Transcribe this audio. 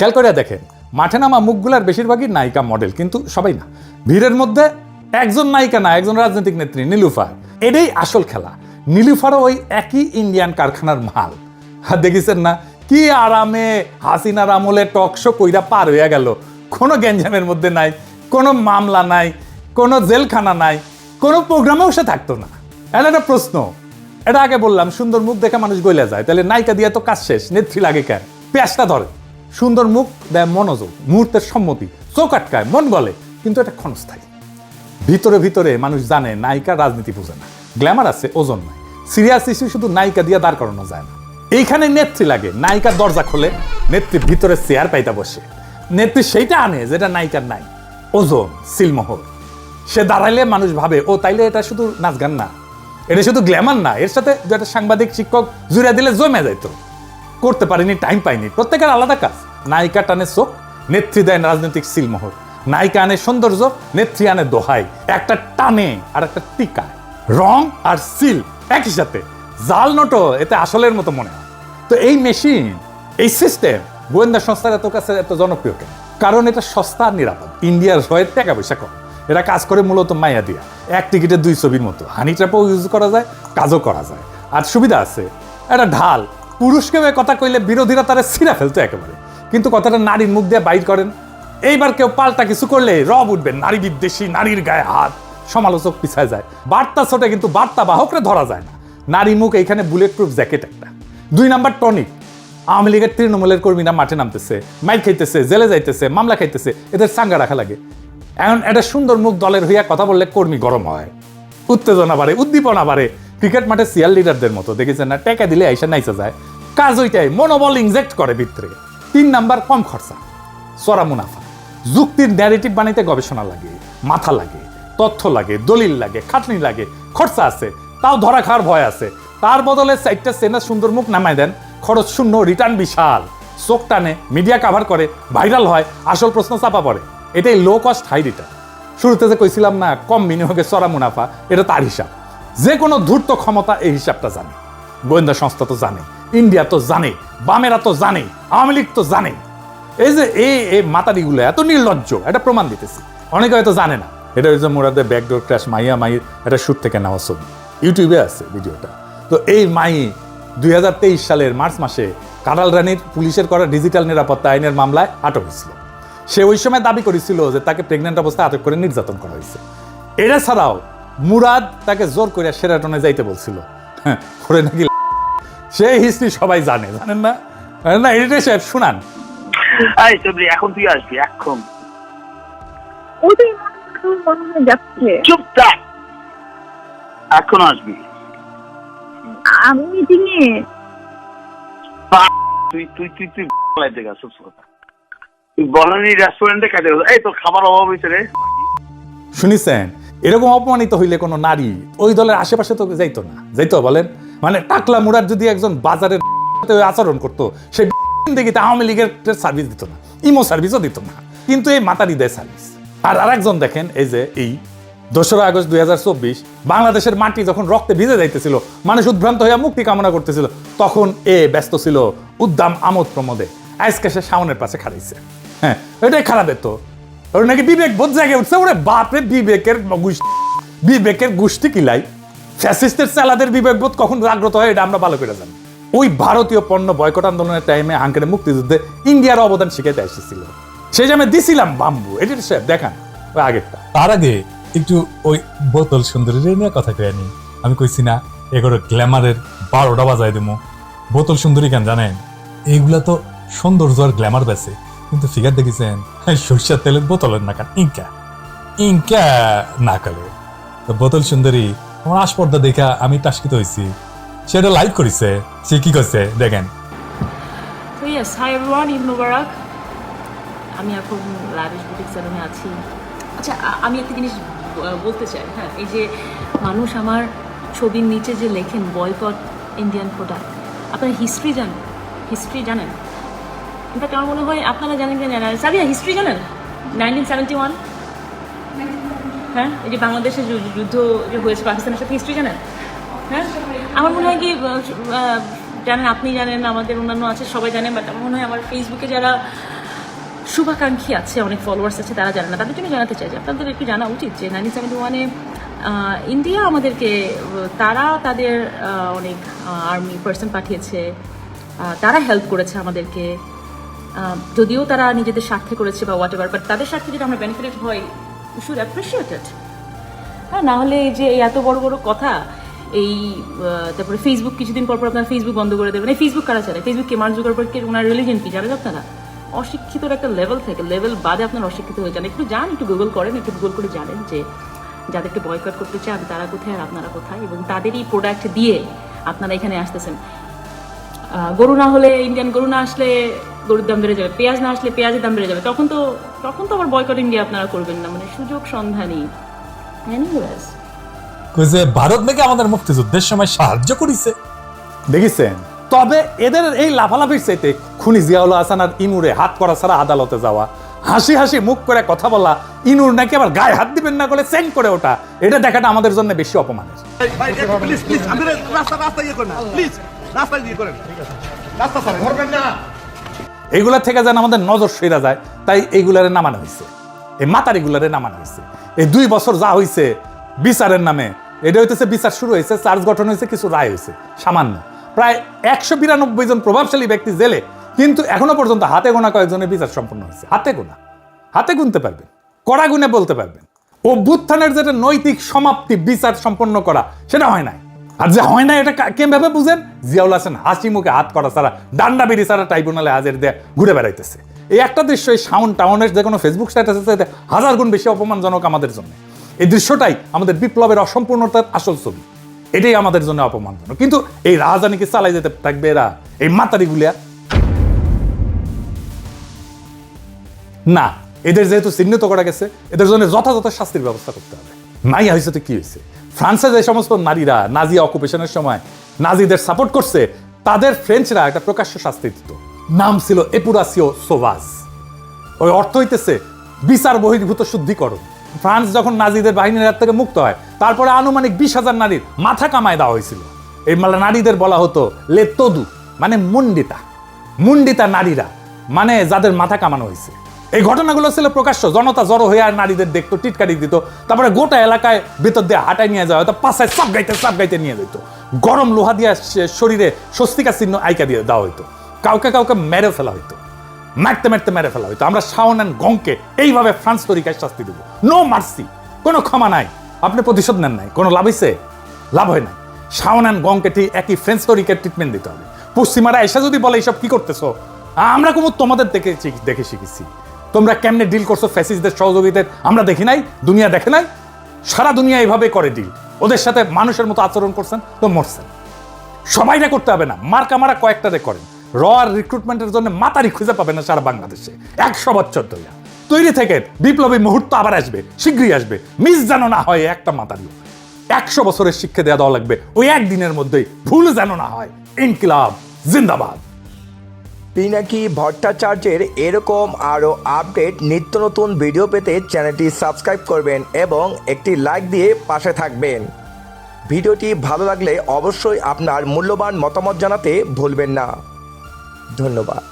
খেয়াল করে দেখেন মাঠে নামা মুখগুলার বেশিরভাগই নায়িকা মডেল, কিন্তু সবাই না। ভিড়ের মধ্যে একজন নায়িকা না, একজন রাজনৈতিক নেত্রী নীলুফার। এটাই আসল খেলা। নীলুফারও ওই একই ইন্ডিয়ান কারখানার মাল। আর দেখেছেন না কি আরামে হাসিনার আমলে টকশো কইরা পার হইয়া গেল। কোনো গ্যাঞ্জামের মধ্যে নাই, কোনো মামলা নাই, কোনো জেলখানা নাই, কোনো প্রোগ্রামেও সে থাকতো না। এটা একটা প্রশ্ন। এটা আগে বললাম, সুন্দর মুখ দেখে মানুষ গইলা যায়, তাহলে নায়িকা দিয়ে তো কাজ শেষ, নেত্রী লাগে কেন? পেঁয়াজটা ধরে। সুন্দর মুখ দেয় মনোযোগ, মুহূর্তের সম্মতি, চোখ আটকায়, মন গলে, কিন্তু এটা ক্ষণস্থায়ী। ভিতরে ভিতরে মানুষ জানে নায়িকা রাজনীতি বোঝে না, গ্ল্যামার আছে, ওজন নাই। সিরিয়াস ইস্যু শুধু নায়িকা দিয়ে দাঁড় করানো যায় না। এইখানে নেত্রী লাগে। নায়িকার দরজা খোলে, নেত্রীর ভিতরে চেয়ার পাইতা বসে। নেত্রী সেইটা আনে যেটা নায়িকার নাই, ওজন, সিলমোহর। সে দাঁড়াইলে মানুষ ভাবে ও তাইলে এটা শুধু নাচ গান না, এটা শুধু গ্ল্যামার না, এর সাথে একটা সাংবাদিক শিক্ষক জুড়ে দিলে জমে যাইতো। করতে পারিনি, টাইম পাইনি। প্রত্যেকের আলাদা কাজ। নায়িকা টানে চোখ, নেত্রী দেয় রাজনৈতিক সিলমোহর। নায়িকা আনে সৌন্দর্য, নেত্রী আনে দোহাই। একটা টানে আর একটা টিকায়। রং আর সিল একই সাথে, জাল নোটও এতে আসলের মতো মনে হয়। তো এই মেশিন, এই সিস্টেম গোয়েন্দা সংস্থার এত কাছে এত জনপ্রিয় কেন? কারণ এটা সস্তা আর নিরাপদ। ইন্ডিয়ার হয়ে টাকা পয়সা কম। এরা কাজ করে মূলত মাইয়া দিয়া। এক টিকিটে 2 ছবির মতো। হানি ট্র্যাপও ইউজ করা যায়, কাজও করা যায়। আর সুবিধা আছে, এটা ঢাল। পুরুষকে কথা কইলে বিরোধীরা তারা ছিঁড়া ফেলতো একেবারে, কিন্তু কথাটা নারীর মুখ দিয়ে বাইর করেন। এইবার কেউ পাল্টা কিছু করলে রব উঠবেন, নারী বিদ্বেষী, নারীর গায়ে হাত, সমালোচক পিছায় যায়। বার্তা ছোটে কিন্তু বার্তা বাহকরে ধরা যায় না। নারী মুখ এইখানে বুলেট প্রুফ জ্যাকেট একটা। 2 নাম্বার টনিক। আওয়ামী লীগের তৃণমূলের কর্মীরা মাঠে নামতেছে, মাইর খাইতেছে, জেলে যাইতেছে, মামলা খাইতেছে, এদের চাঙ্গা রাখা লাগে। এখন একটা সুন্দর মুখ দলের হইয়া কথা বললে কর্মী গরম হয়, উত্তেজনা বাড়ে, উদ্দীপনা বাড়ে। ক্রিকেট মাঠে সিয়ার লিডারদের মতো দেখেছেন না, টেকা দিলে আইসা নাইসা যায়। কাজ ওইটাই, মনোবল ইনজেক্ট করে ভিতরে। 3 নাম্বার কম খরচা, চড়া মুনাফা। যুক্তির ন্যারেটিভ বানাইতে গবেষণা লাগে, মাথা লাগে, তথ্য লাগে, দলিল লাগে, খাটনি লাগে, খরচা আছে, তাও ধরা খাওয়ার ভয় আছে। তার বদলে 4টা সেনা সুন্দর মুখ নামায় দেন, খরচ শূন্য, রিটার্ন বিশাল। চোখ টানে, মিডিয়া কাভার করে, ভাইরাল হয়, আসল প্রশ্ন চাপা পড়ে। এটাই লো কস্ট হাই রিটার্ন। শুরুতে যে কইছিলাম না কম বিনিয়োগে চড়া মুনাফা, এটা তার হিসাব। যে কোনো ধূর্ত ক্ষমতা এই হিসাবটা জানে। গোয়েন্দা সংস্থা তো জানে, ইন্ডিয়া তো জানে, বামেরা তো জানে, আওয়ামী লীগ তো জানে। এই যে এই মাতারিগুলো এত নির্লজ্জ, এটা প্রমাণ দিতেছি। অনেকে হয়তো জানে না, এটা হচ্ছে মুরাদের ব্যাকডোর ক্র্যাশ মাইয়া মাইয়ের এটা শুট থেকে নেওয়া ছবি। ইউটিউবে আছে ভিডিওটা। তো এই মাই 2023 সালের মার্চ মাসে কাঁড়াল রানীর পুলিশের করা ডিজিটাল নিরাপত্তা আইনের মামলায় আটক হয়েছিল। সে ওই সময় দাবি করেছিল যে তাকে প্রেগনেন্ট অবস্থায় আটক করে নির্যাতন করা হয়েছে। এটা ছাড়াও মুরাদ তাকে জোর করে সেরাটনে যাইতে বলছিল। করে নাকি সেই হিস্ট্রি সবাই জানে, জানেন না? না এডিটর সাহেব শুনান। এখন তুই আসবি, এখন চুপ থাক, এখন আসবি। আমি মিটিংয়ে। তুই তুই তুই তুই লাইতে গেছ, তুই বনানী রেস্টুরেন্টে খাইতে গেছ। এই তোর খাবার অভাব হয়েছে রে। শুনিছেন, এরকম অপমানিত হইলে কোনো নারী ওই দলের আশেপাশে তো যাইতো না, যাইতো বলেন? মানে টাকলা মুরাদ যদি একজন বাজারের আচরণ করতো, সে দেখিতে আওয়ামী লীগের সার্ভিস দিত না, ইমো সার্ভিসও দিত না, কিন্তু এই মাতারি দেয় সার্ভিস। আর আরেকজন দেখেন, এই যে এই 2রা আগস্ট 2024 বাংলাদেশের মাটি যখন রক্তে ভিজে যাইতেছিল, মানুষ উদ্ভ্রান্ত হইয়া মুক্তি কামনা করতেছিল, তখন ব্যস্ত ছিল উদ্দাম আমোদ প্রমোদে। আজকে সে শাওনের পাশে খাড়াইছে। হ্যাঁ, এটাই খারাপ। তো ওর নাকি বিবেক বোধ জায়গায় উঠছে। ওরে বাপরে, বিবেকের গোষ্ঠী কিলাই। ফ্যাসিস্টের চালাদের বিবেকবোধ কখন জাগ্রত হয় এটা আমরা ভালো করে জানি। ওই ভারতীয় পণ্য বয়কট আন্দোলনের টাইমে হাঙ্গের মুক্তিযুদ্ধে ইন্ডিয়ার অবদান শিখাইতে এসেছিল। সেই যে আমি দিছিলাম বাম্বু। এডিটর সাহেব দেখান ওই আগেরটা। তার আগে একটু ওই বোতল সুন্দরীর নিয়ে কথা কয়ে নি। আমি কইছি না এগুলো গ্ল্যামারের 12টা বাজায় দেবো। বোতল সুন্দরী কেন জানেন? এইগুলা তো সৌন্দর্য আর গ্ল্যামার বেছে, কিন্তু ফিগার দেখেছেন সরষের তেলের বোতলের নাকান ইনকা ইনকা না কালো। তো বোতল সুন্দরী আমার আসপর্দা দেখা আমি টাস্কিত হয়েছি। সেটা লাইভ করেছে। সে কি করছে দেখেন। হাই এভরিওয়ান, ঈদ মোবারক। আমি এখন লাভিশ বুটিক সেলুনে আছি। আচ্ছা, আমি একটা জিনিস বলতে চাই। হ্যাঁ, এই যে মানুষ আমার ছবির নিচে যে লেখেন বয়কট ইন্ডিয়ান প্রোডাক্ট, আপনারা হিস্ট্রি জানেন? ইনফ্যাক্ট আমার মনে হয় আপনারা জানেন কি জানেন, সাবিয়া হিস্ট্রি জানেন? 1971, হ্যাঁ, এই যে বাংলাদেশের যুদ্ধ যে হয়েছে পাকিস্তানের সাথে, হিস্ট্রি জানেন? হ্যাঁ, আমার মনে হয় কি জানেন, আপনি জানেন, আমাদের অন্যান্য আছে সবাই জানেন, বাট আমার মনে হয় আমার ফেসবুকে যারা শুভাকাঙ্ক্ষী আছে, অনেক ফলোয়ার্স আছে, তারা জানে না, তাদের জন্য জানাতে চাই যে আপনাদের একটু জানা উচিত যে 1971-এ ইন্ডিয়া আমাদেরকে, তারা তাদের অনেক আর্মি পার্সন পাঠিয়েছে, তারা হেল্প করেছে আমাদেরকে, যদিও তারা নিজেদের স্বার্থে করেছে বা হোয়াট এভার, বাট তাদের স্বার্থে যদি আমরা বেনিফিটেড হই, উই শুড অ্যাপ্রিসিয়েট ইট। হ্যাঁ, না হলে এই যে এই এত বড় বড় কথা, এই তারপরে ফেসবুক কিছুদিন পর আপনার ফেসবুক বন্ধ করে দেবেন। এই ফেসবুক কারা চালায়? ফেসবুককে মার্ক জুকারবার্গকে ওনার রিলিজন কি জানেন আপনারা? অশিক্ষিতর একটা লেভেল থেকে, লেভেল বাদে আপনার অশিক্ষিত হয়ে যান। একটু যান, একটু গুগল করেন, একটু গুগল করে জানেন যে যাদেরকে বয়কট করতে চান তারা কোথায় আর আপনারা কোথায়, এবং তাদেরই প্রোডাক্ট দিয়ে আপনারা এখানে আসতেছেন। গরু না হলে, ইন্ডিয়ান গরু না আসলে গরুর দাম বেড়ে যাবে, পেঁয়াজ না আসলে পেঁয়াজের দাম বেড়ে যাবে, তখন তো আবার বয়কট ইন্ডিয়া আপনারা করবেন না। মানে সুযোগ সন্ধানী। এনিওয়েজ, যে ভারত নাকি আমাদের মুক্তিযুদ্ধের সময় সাহায্য করেছে, দেখেছেন? তবে এদের এই লাফালাফির চাইতে খুনি জিয়াউল হাসান আর ইনুরে হাত করা ছাড়া আদালতে যাওয়া, হাসি হাসি মুখ করে কথা বলা, ইনুর নাকি আবার গায়ে হাত দিবেন না করে চেঞ্জ করে ওটা, এটা দেখাটা আমাদের জন্য বেশি অপমানের। এইগুলা থেকে যেন আমাদের নজর সইরা যায়, তাই এইগুলারে নামানো হয়েছে, এই মাতারিগুলারে নামানো হয়েছে। এই 2 বছর যা হয়েছে বিচারের নামে, এটা হইতেছে বিচার শুরু হয়েছে, চার্জ গঠন হয়েছে, কিছু রায় হয়েছে সামান্য, প্রায় 192 জন প্রভাবশালী ব্যক্তি জেলে, কিন্তু এখনো পর্যন্ত হাতে গোনা কয়েকজনের বিচার সম্পন্ন হয়েছে। হাতে গুনতে পারবেন, কড়া গুনে বলতে পারবেন। অভ্যুত্থানের যেটা নৈতিক সমাপ্তি, বিচার সম্পন্ন করা, সেটা হয় নাই। আর যে হয় না এটা কেমভাবে বুঝেন? জিয়াউল হাসান হাসি মুখে হাত করা ছাড়া, ডান্ডা বিড়ি ছাড়া ট্রাইব্যুনালে হাজির দিয়ে ঘুরে বেড়াইতেছে। এই একটা দৃশ্য এই টাউনের যে কোনো ফেসবুক স্ট্যাটাসে 1000 গুণ বেশি অপমানজনক আমাদের জন্য। এই দৃশ্যটাই আমাদের বিপ্লবের অসম্পূর্ণতার আসল ছবি, এটাই আমাদের জন্য অপমানজনক। কিন্তু এই রাজধানীকে চালাই যেতে থাকবে এরা, এই মাতারিগুলিয়া না, এদের যেহেতু চিহ্নিত করা গেছে, এদের জন্য যথাযথ শাস্তির ব্যবস্থা করতে হবে। নাই হয়েছে তো কি হয়েছে? ফ্রান্সে যে সমস্ত নারীরা নাজি অকুপেশনের সময় নাজিদের সাপোর্ট করছে, তাদের ফ্রেঞ্চরা একটা প্রকাশ্য শাস্তি দিত, নাম ছিল এপুরাসিও সোভাজ। ওই অর্থ হইতেছে বিচার বহির্ভূত শুদ্ধিকরণ। ফ্রান্স যখন নাজিদের বাহিনীর হাত থেকে মুক্ত হয়, তারপরে আনুমানিক 20,000 নারীর মাথা কামায় দেওয়া হয়েছিল। এই নারীদের বলা হতো লে তদু, মানে মুন্ডিতা নারীরা, মানে যাদের মাথা কামানো হয়েছে। এই ঘটনাগুলো ছিল প্রকাশ্য, জনতা জড়ো হয়ে আর নারীদের দেখতো, টিটকারি দিত, তারপরে গোটা এলাকায় ভেতর দিয়ে হাঁটায় নিয়ে যাওয়া হতো, পাশায় সাপ গাইতে নিয়ে যেত, গরম লোহা দিয়ে শরীরে স্বস্তিকা চিহ্ন আইকা দিয়ে দেওয়া হইতো, কাউকে মেরে ফেলা হইতো, মারতে মেরে ফেলা হইতো। আমরা শাওন অ্যান্ড গংকে এইভাবে ফ্রান্স তরিকায় শাস্তি দেবো, নো মার্সি, কোনো ক্ষমা নাই। আপনি প্রতিশোধ নেন নাই, কোনো লাভ হয়েছে? লাভ হয় নাই। শাওন অ্যান্ড গংকে ঠিক একই ফ্রেঞ্চ তরিকার ট্রিটমেন্ট দিতে হবে। পশ্চিমারা এসে যদি বলে এইসব কি করতেছো, আমরা কোনো তোমাদের দেখে শিখেছি। তোমরা কেমনে ডিল করছো ফ্যাসিস্টদের সহযোগিতায় আমরা দেখি নাই, দুনিয়া দেখে নাই। সারা দুনিয়া এইভাবে করে ডিল, ওদের সাথে মানুষের মতো আচরণ করছেন তো মরছেন। সবাইটা করতে হবে না, মারা কয়েকটারে করেন। র আর রিক্রুটমেন্টের জন্য মাতারি খুঁজে পাবে না সারা বাংলাদেশে। 100 বছর ধরে তৈরি থেকে বিপ্লবী মুহূর্ত আবার আসবে, শীঘ্রই আসবে, মিস যেন না হয় একটা মাতারিও। 100 বছরের শিক্ষা দেওয়া লাগবে ওই একদিনের মধ্যেই, ভুল যেন না হয়। ইনকিলাব জিন্দাবাদ। পিনাকি ভট্টাচার্যের এরকম আরও আপডেট নিত্য নতুন ভিডিও পেতে চ্যানেলটি সাবস্ক্রাইব করবেন এবং একটি লাইক দিয়ে পাশে থাকবেন। ভিডিওটি ভালো লাগলে অবশ্যই আপনার মূল্যবান মতামত জানাতে ভুলবেন না। ধন্যবাদ।